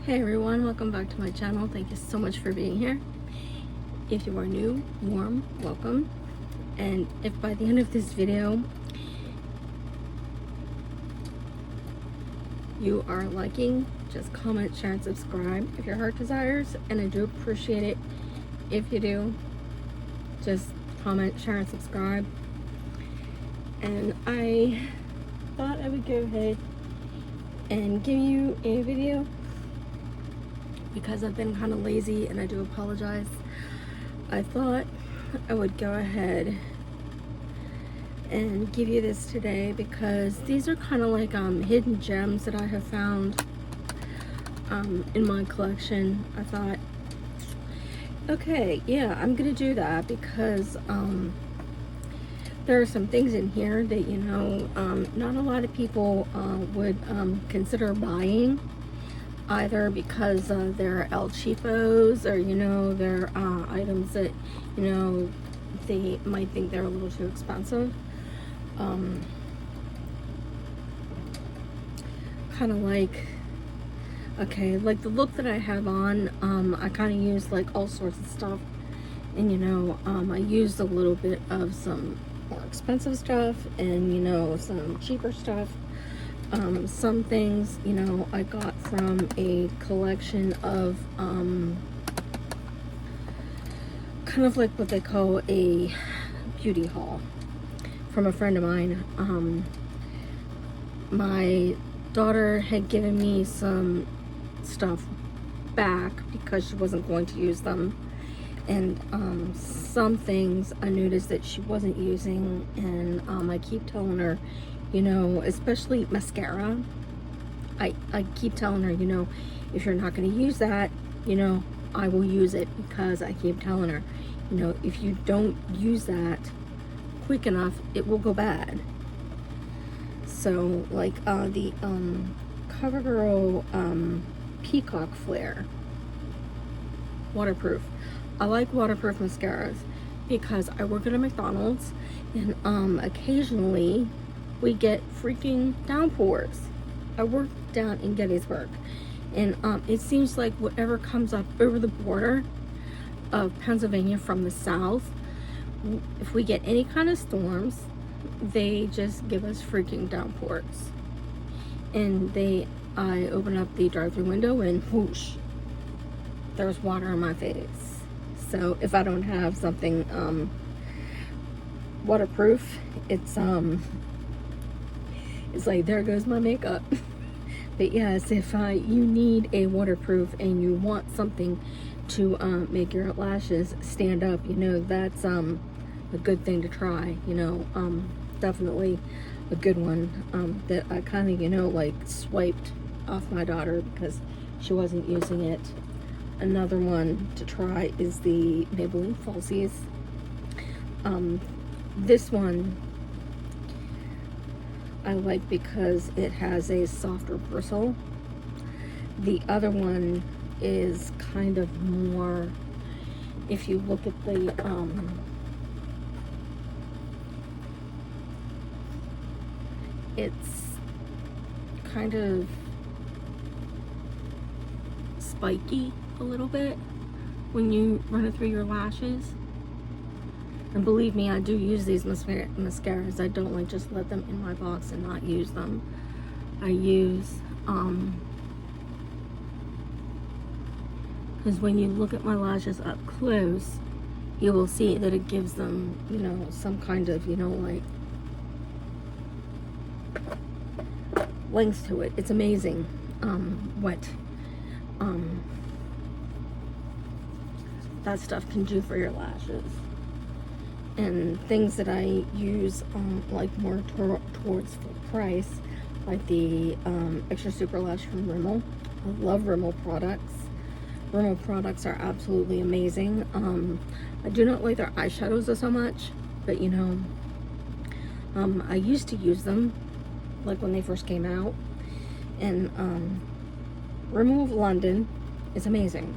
Hey everyone, welcome back to my channel. Thank you so much for being here. If you are new, warm welcome. And if by the end of this video you are liking, just comment, share, and subscribe if your heart desires. And I do appreciate it if you do. Just comment, share, and subscribe. And I thought I would go ahead and give you a video because I've been kind of lazy, and I do apologize. I thought I would go ahead and give you this today because these are kind of like hidden gems that I have found in my collection. I thought, okay, yeah, I'm gonna do that because there are some things in here that, you know, not a lot of people would consider buying, either because they're El Cheapos, or, you know, they're items that, you know, they might think they're a little too expensive. Kind of like, okay, like the look that I have on, I kind of use like all sorts of stuff, and, you know, I used a little bit of some more expensive stuff and, you know, some cheaper stuff. Some things, you know, I got from a collection of kind of like what they call a beauty haul from a friend of mine. My daughter had given me some stuff back because she wasn't going to use them, and some things I noticed that she wasn't using, and I keep telling her, you know, especially mascara, I keep telling her, you know, if you're not going to use that, you know, I will use it, because I keep telling her, you know, if you don't use that quick enough, it will go bad. So like the CoverGirl Peacock Flare waterproof. I like waterproof mascaras because I work at a McDonald's, and occasionally we get freaking downpours. I work down in Gettysburg, and it seems like whatever comes up over the border of Pennsylvania from the south, if we get any kind of storms, they just give us freaking downpours. And I open up the drive-through window and whoosh, there's water on my face. So if I don't have something waterproof, it's like, there goes my makeup. But yes, if you need a waterproof and you want something to make your lashes stand up, you know, that's a good thing to try. You know, definitely a good one that I kind of, you know, like swiped off my daughter because she wasn't using it. Another one to try is the Maybelline Falsies. This one I like because it has a softer bristle. The other one is kind of more, if you look at the it's kind of spiky a little bit when you run it through your lashes. And believe me, I do use these mascaras. I don't like just let them in my box and not use them. I use, because when you look at my lashes up close, you will see that it gives them, you know, some kind of, you know, like length to it. It's amazing what that stuff can do for your lashes. And things that I use like more towards full price, like the Extra Super Lash from Rimmel. I love Rimmel products. Rimmel products are absolutely amazing. I do not like their eyeshadows so much, but, you know, I used to use them like when they first came out, and Rimmel of London is amazing.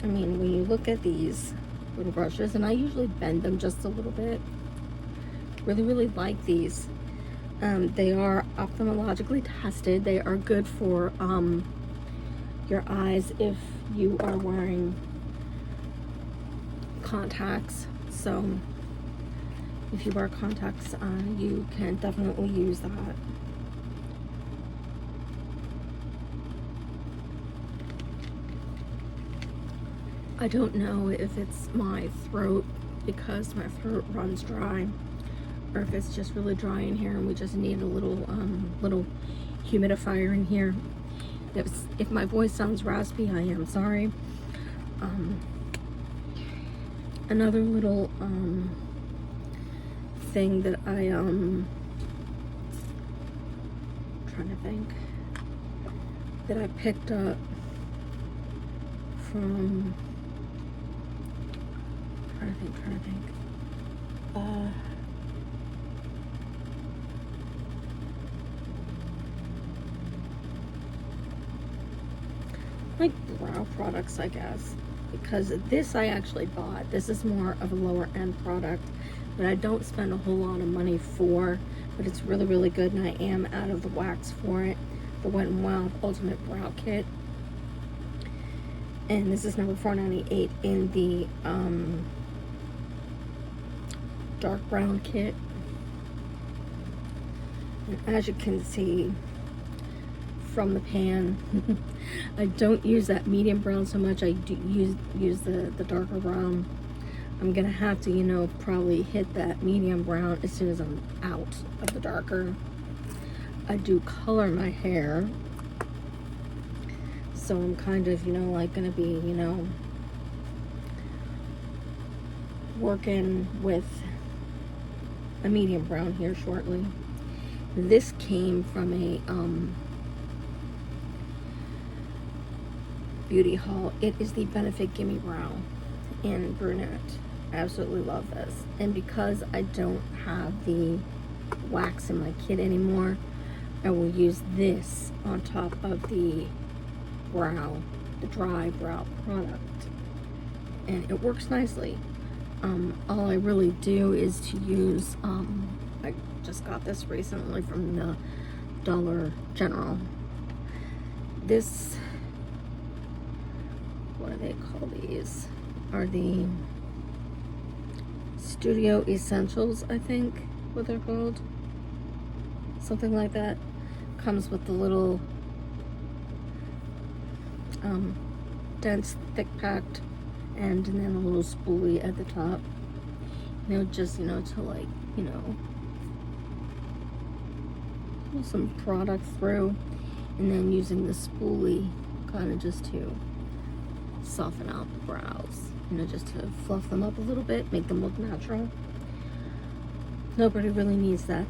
I mean, when you look at these little brushes, and I usually bend them just a little bit, really like these. They are ophthalmologically tested. They are good for your eyes if you are wearing contacts. So if you wear contacts, you can definitely use that. I don't know if it's my throat because my throat runs dry, or if it's just really dry in here and we just need a little humidifier in here. If my voice sounds raspy, I am sorry. Another little thing that I trying to think that I picked up from trying to think like brow products, I guess, because this I actually bought. This is more of a lower end product that I don't spend a whole lot of money for, but it's really, really good, and I am out of the wax for it. The Wet n Wild Ultimate Brow Kit, and this is number 498 in the dark brown kit. And as you can see from the pan, I don't use that medium brown so much. I do use the darker brown. I'm gonna have to, you know, probably hit that medium brown as soon as I'm out of the darker. I do color my hair, so I'm kind of, you know, like gonna be, you know, working with a medium brown here shortly. This came from a beauty haul. It is the Benefit Gimme Brow in brunette. I absolutely love this, and because I don't have the wax in my kit anymore, I will use this on top of the brow, the dry brow product, and it works nicely. All I really do is to use, I just got this recently from the Dollar General. This, what do they call these? Are the Studio Essentials, I think, what they're called. Something like that. Comes with the little dense, thick packed end, and then a little spoolie at the top. You know, just, you know, to like, you know, pull some product through, and then using the spoolie kind of just to soften out the brows, you know, just to fluff them up a little bit, make them look natural. Nobody really needs that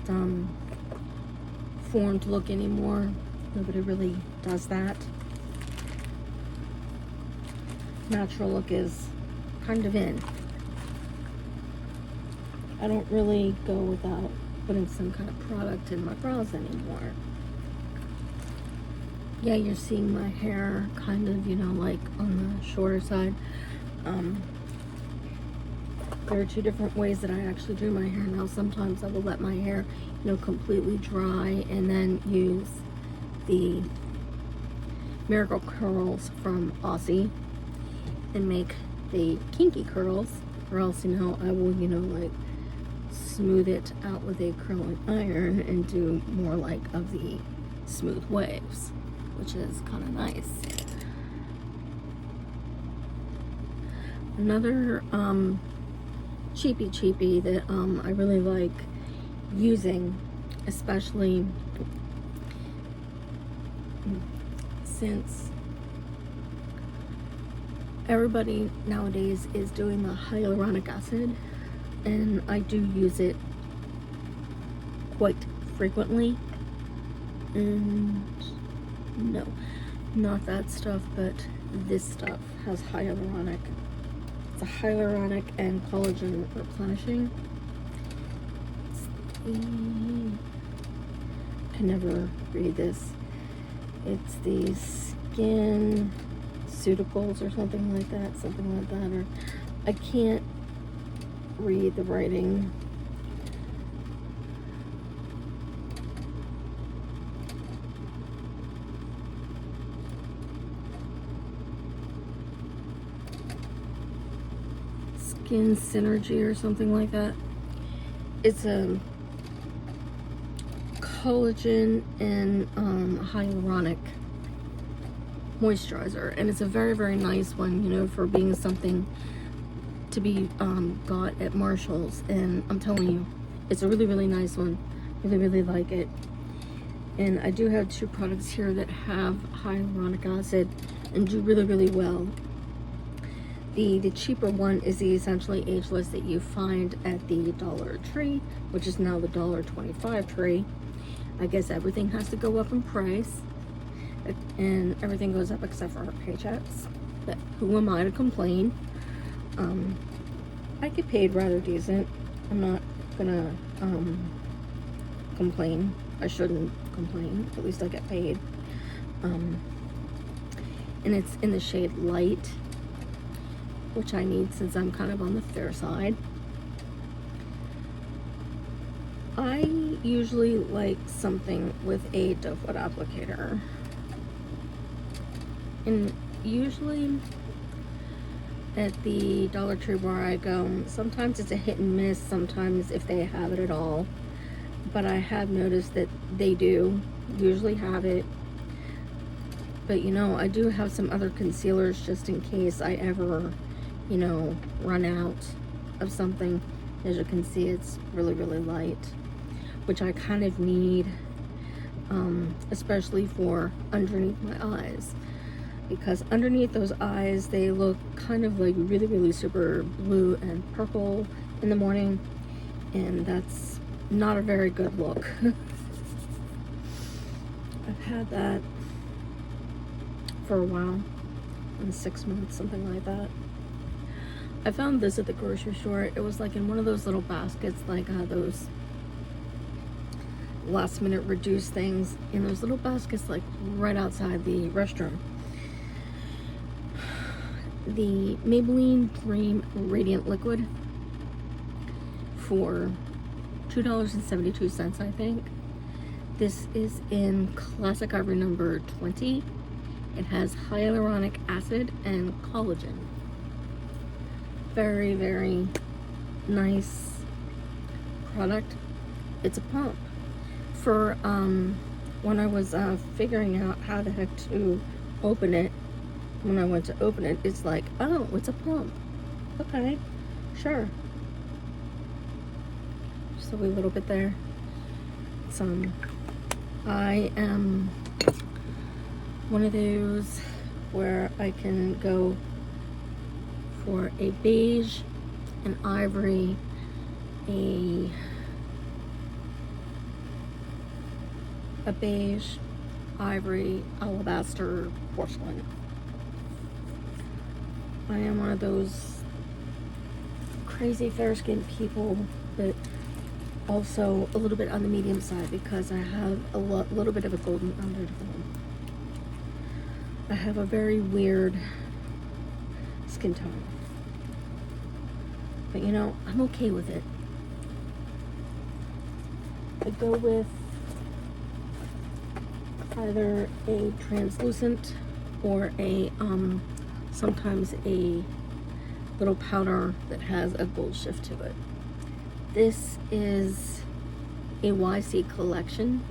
formed look anymore. Nobody really does that. Natural look is kind of in. I don't really go without putting some kind of product in my brows anymore. Yeah, you're seeing my hair kind of, you know, like on the shorter side. There are two different ways that I actually do my hair now. Sometimes I will let my hair, you know, completely dry and then use the Miracle Curls from Aussie and make the kinky curls, or else, you know, I will, you know, like smooth it out with a curling iron and do more like of the smooth waves, which is kind of nice. Another cheapy that I really like using, especially since everybody nowadays is doing the hyaluronic acid, and I do use it quite frequently. And no, not that stuff, but this stuff has hyaluronic. It's a hyaluronic and collagen replenishing. I can never read this. It's the Skin Pharmaceuticals or something like that, or I can't read the writing. Skin Synergy or something like that. It's a collagen and hyaluronic moisturizer, and it's a very, very nice one, you know, for being something to be got at Marshall's. And I'm telling you, it's a really, really nice one. Really, really like it. And I do have 2 products here that have hyaluronic acid and do really, really well. The cheaper one is the Essentially Ageless that you find at the Dollar Tree, which is now the $1.25 tree. I guess everything has to go up in price, and everything goes up except for our paychecks. But who am I to complain? I get paid rather decent. I'm not gonna complain. I shouldn't complain. At least I get paid. And it's in the shade Light, which I need since I'm kind of on the fair side. I usually like something with a doe foot applicator. And usually at the Dollar Tree where I go, sometimes it's a hit and miss, sometimes if they have it at all. But I have noticed that they do usually have it. But you know, I do have some other concealers just in case I ever, you know, run out of something. As you can see, it's really, really light, which I kind of need, especially for underneath my eyes. Because underneath those eyes, they look kind of like really, really super blue and purple in the morning. And that's not a very good look. I've had that for a while, in 6 months, something like that. I found this at the grocery store. It was like in one of those little baskets, like those last minute reduced things, in those little baskets like right outside the restroom. The Maybelline Dream Radiant Liquid for $2.72, I think. This is in Classic Ivory number 20. It has hyaluronic acid and collagen. Very, very nice product. It's a pump. For when I was figuring out how the heck to open it, when I went to open it, it's like, oh, it's a pump. Okay, sure. Just a wee little bit there. I am one of those where I can go for a beige, an ivory, a beige, ivory, alabaster, porcelain. I am one of those crazy fair-skinned people, but also a little bit on the medium side because I have a little bit of a golden undertone. I have a very weird skin tone. But you know, I'm okay with it. I go with either a translucent or a sometimes a little powder that has a gold shift to it. This is a YC collection.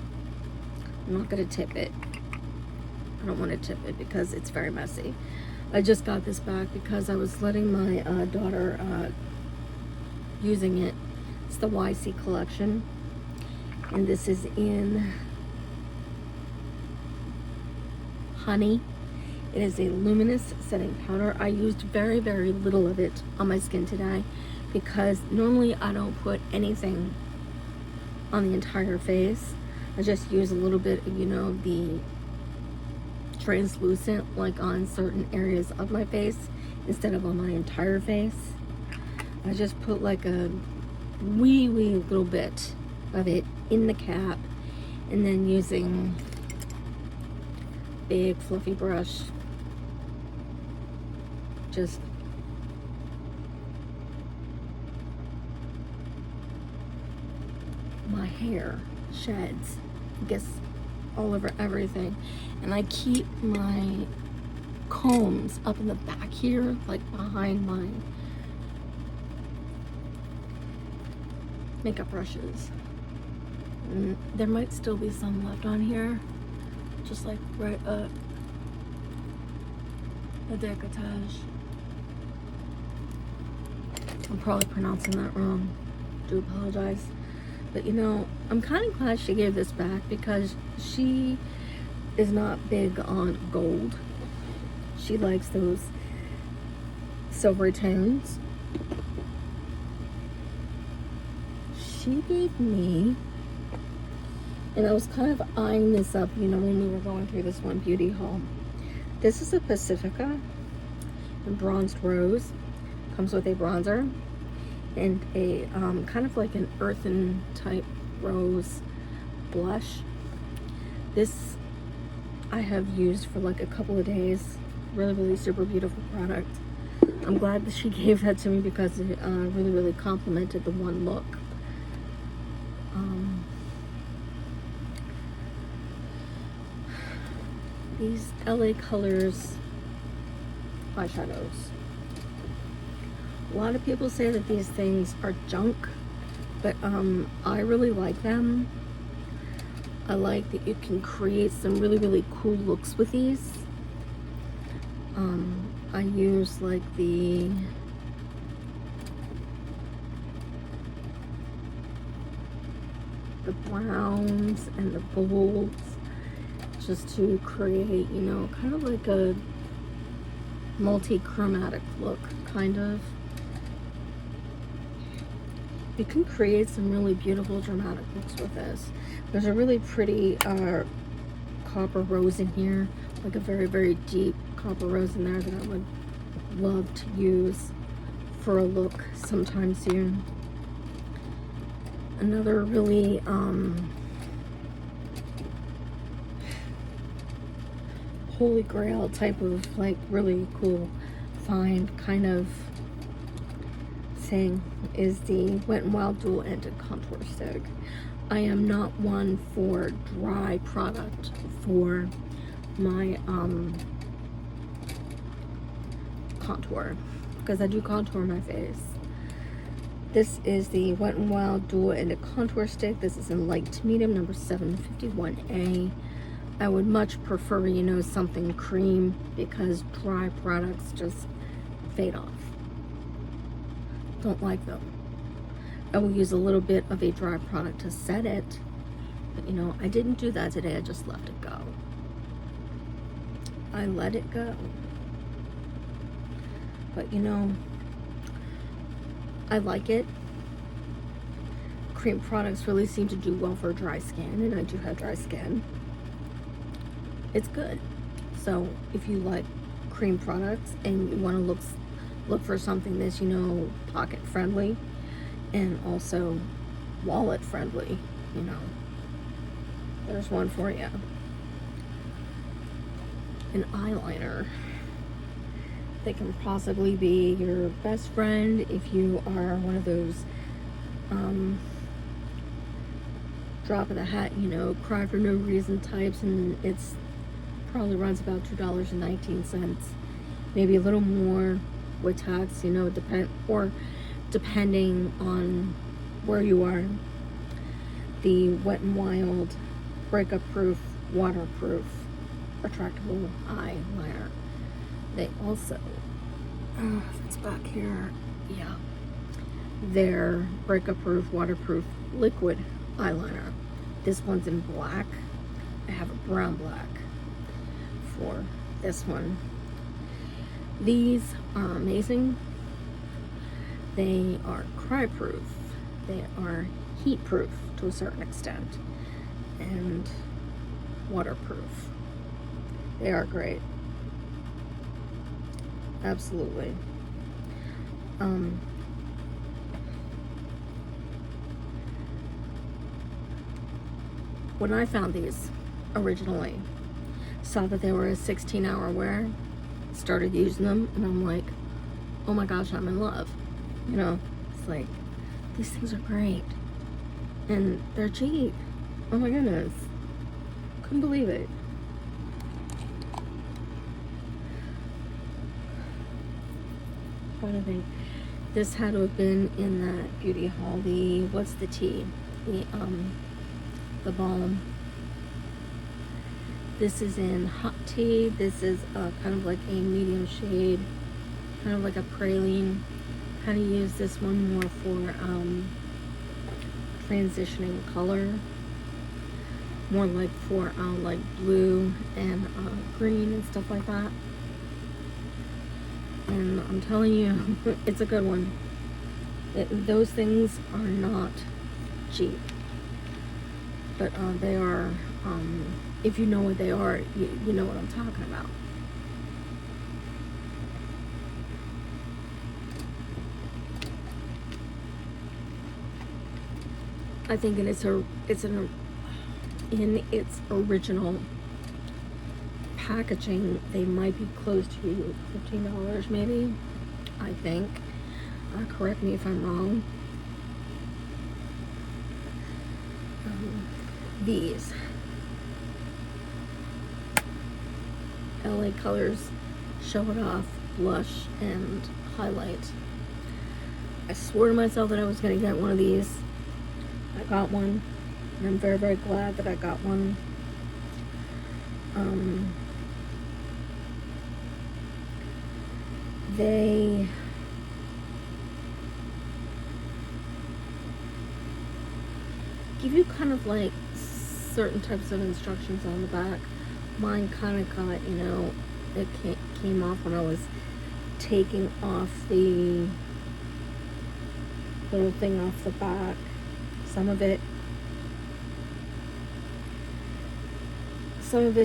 I'm not going to tip it. I don't want to tip it because it's very messy. I just got this back because I was letting my daughter using it. It's the YC collection, and this is in Honey. It is a luminous setting powder. I used very, very little of it on my skin today because normally I don't put anything on the entire face. I just use a little bit, you know, the translucent, like on certain areas of my face instead of on my entire face. I just put like a wee little bit of it in the cap, and then using big fluffy brush, just my hair sheds, gets all over everything. And I keep my combs up in the back here, like behind my makeup brushes. And there might still be some left on here, just like right up the decolletage. I'm probably pronouncing that wrong. Do apologize. But you know, I'm kind of glad she gave this back because she is not big on gold. She likes those silvery tones. She gave me, and I was kind of eyeing this up, you know, when we were going through this one beauty haul. This is a Pacifica in bronzed rose. Comes with a bronzer and a kind of like an earthen type rose blush. This I have used for like a couple of days. Really super beautiful product. I'm glad that she gave that to me because it really complimented the one look. These LA Colors eyeshadows. A lot of people say that these things are junk, but I really like them. I like that you can create some really cool looks with these. I use like the browns and the golds just to create, you know, kind of like a multi-chromatic look, kind of. You can create some really beautiful dramatic looks with this. There's a really pretty copper rose in here, like a very deep copper rose in there that I would love to use for a look sometime soon. Another really holy grail type of like really cool find kind of thing is the Wet n Wild Dual Ended Contour Stick. I am not one for dry product for my contour because I do contour my face. This is the Wet n Wild Dual Ended Contour Stick. This is in light to medium, number 751A. I would much prefer, you know, something cream because dry products just fade off. Don't like them. I will use a little bit of a dry product to set it, but you know, I didn't do that today. I just let it go. I let it go. But you know, I like it. Cream products really seem to do well for dry skin, and I do have dry skin. It's good. So if you like cream products and you want to look for something that's, you know, pocket friendly and also wallet friendly, you know, there's one for you. An eyeliner. They can possibly be your best friend if you are one of those drop of the hat, you know, cry for no reason types, and it's probably runs about $2.19, maybe a little more with tax, you know, depending on where you are. The Wet n Wild breakup proof, waterproof, retractable eyeliner. They also, it's back here, yeah, their breakup proof, waterproof liquid eyeliner. This one's in black. I have a brown black for this one. These are amazing. They are cry proof. They are heat proof to a certain extent and waterproof. They are great. Absolutely. When I found these originally, saw that they were a 16-hour wear, started using them, and I'm like, oh my gosh, I'm in love. You know, it's like, these things are great. And they're cheap. Oh my goodness. Couldn't believe it. Trying to think. This had to have been in that beauty haul. What's the tea? The balm. This is in hot tea. This is kind of like a medium shade, kind of like a praline. Kind of use this one more for transitioning color, more like for like blue and green and stuff like that. And I'm telling you, it's a good one. Those things are not cheap, but they are, if you know what they are, you know what I'm talking about. I think in its original packaging, they might be close to $15 maybe, I think. Correct me if I'm wrong. These LA Colors Show It Off blush and highlight. I swore to myself that I was going to get one of these. I got one, and I'm very, very glad that I got one. They give you kind of like certain types of instructions on the back. Mine kind of got, you know, it came off when I was taking off the little thing off the back. Some of it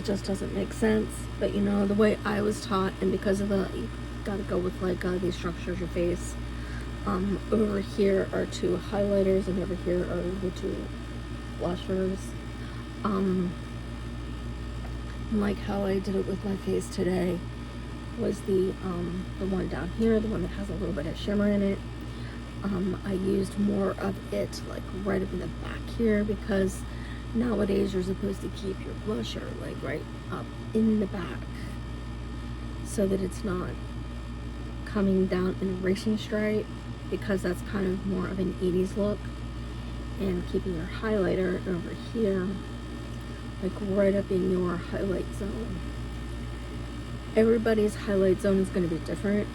just doesn't make sense, but you know, the way I was taught, and because of you gotta go with like the structure of your face. Over here are 2 highlighters, and over here are the 2 blushers. Like how I did it with my face today was the one down here, the one that has a little bit of shimmer in it. I used more of it like right up in the back here, because nowadays you're supposed to keep your blusher like right up in the back so that it's not coming down in a racing stripe, because that's kind of more of an 80s look. And keeping your highlighter over here like right up in your highlight zone. Everybody's highlight zone is going to be different.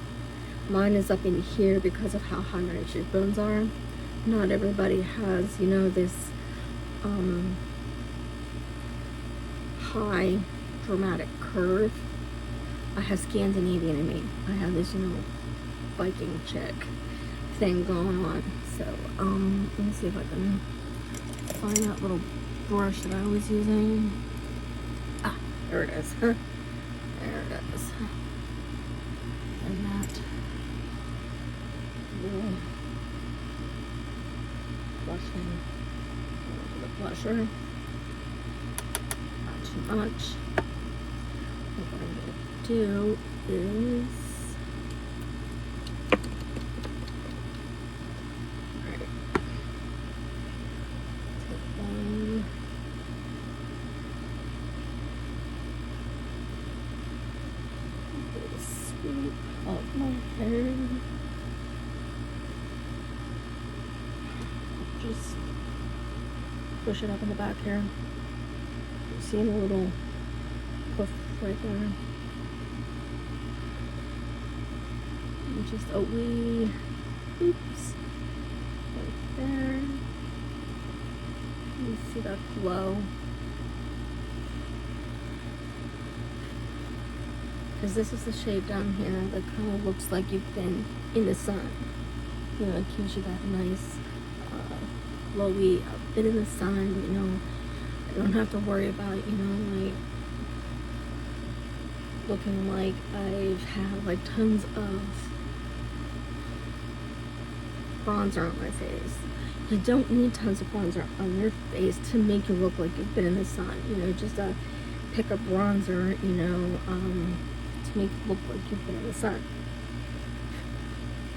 Mine is up in here because of how high my cheekbones are. Not everybody has, you know, this high dramatic curve. I have Scandinavian in me. I have this, you know, Viking chick thing going on. So let me see if I can find that little brush that I was using. Ah, there it is. There it is. And that little blushing, the blusher. Not too much. What I'm gonna do is of my hair. Just push it up in the back here. You see a little puff right there. And just a wee oops right there. You see that glow. Because this is the shade down here that kind of looks like you've been in the sun. You know, it gives you that nice, glowy, bit in the sun, you know. I don't have to worry about, you know, like, looking like I've had, like, tons of bronzer on my face. You don't need tons of bronzer on your face to make you look like you've been in the sun. You know, just pick a bronzer, you know, to make it look like you've been in the sun.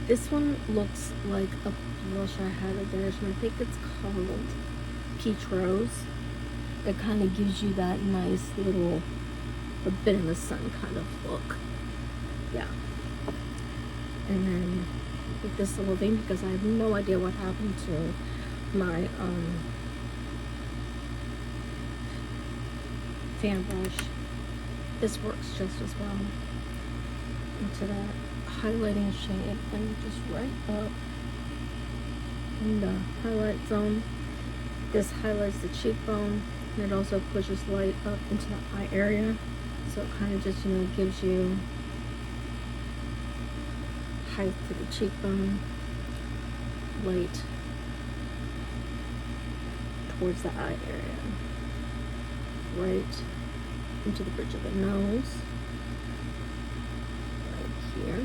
This one looks like a blush I had a dash, and I think it's called Peach Rose. It kind of gives you that nice little, a bit in the sun kind of look. Yeah. And then with this little thing because I have no idea what happened to my fan brush. This works just as well into that highlighting shade, and just right up in the highlight zone. This highlights the cheekbone, and it also pushes light up into the eye area, so it kind of just, you know, gives you height to the cheekbone, light towards the eye area, right into the bridge of the nose, right here,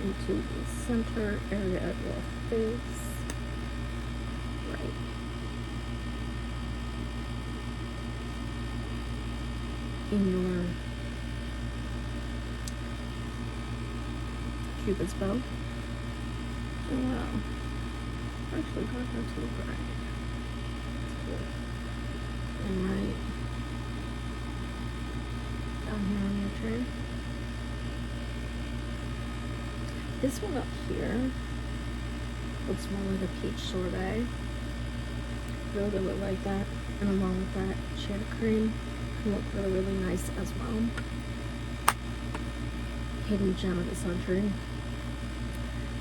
into the center area of your face, right in your Cupid's bow. Wow. Actually got that to the right. That's good. And right down here on your chin. This one up here looks more like a peach sorbet. Really like that. And along with that shade of cream, can look really, really nice as well. Hidden gem of the century.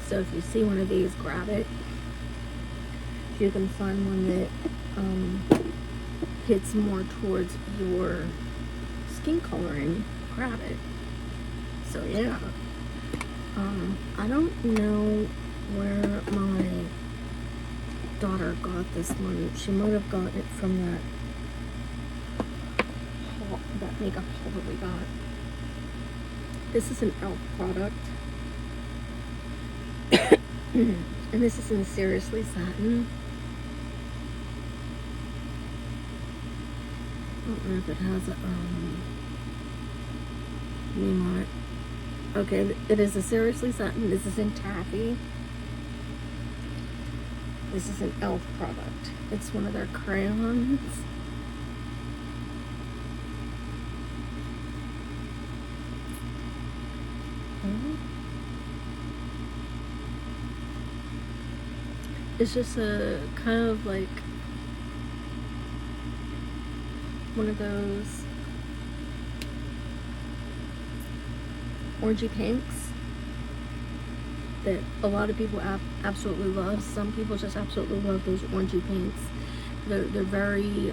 So if you see one of these, grab it. If you can find one that hits more towards your skin coloring, grab it. So yeah, I don't know where my daughter got this one. She might have gotten it from that makeup haul that we got. This is an e.l.f. product. And this is in Seriously Satin. I don't know if it has a name on it. Okay, it is a Seriously Satin. This is in Taffy. This is an e.l.f. product. It's one of their crayons. It's just a kind of like one of those orangey pinks that a lot of people absolutely love. Some people just absolutely love those orangey pinks. They're very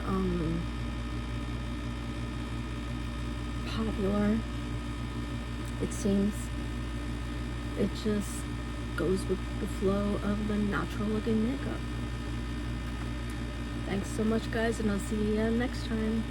popular, it seems. It just goes with the flow of the natural looking makeup. Thanks so much, guys, and I'll see you next time.